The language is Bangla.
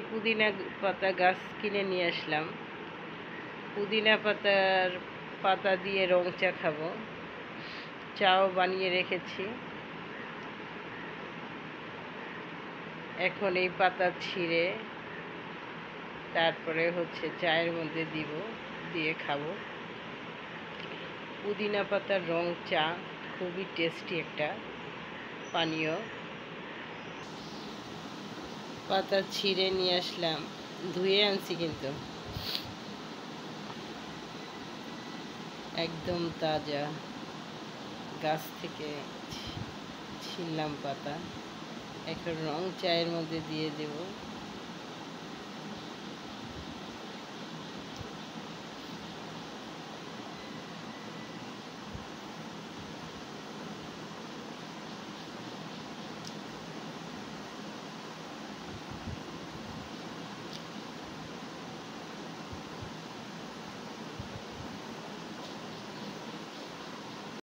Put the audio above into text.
পুদিনা পাতা গাছ কিনে নিয়ে আসলাম। পুদিনা পাতা দিয়ে রং চা খাবো। চাও বানিয়ে রেখেছি। এখন এই পাতা ছিঁড়ে তারপরে চায়ের মধ্যে দিয়ে খাবো। পুদিনা পাতার রং চা খুবই টেস্টি একটা পানীয়। পাতা ছিঁড়ে নিয়ে আসলাম, ধুয়ে আনছি কিন্তু একদম তাজা, গাছ থেকে ছিঁড়লাম পাতা। এখন রং চায়ের মধ্যে দিয়ে দেব।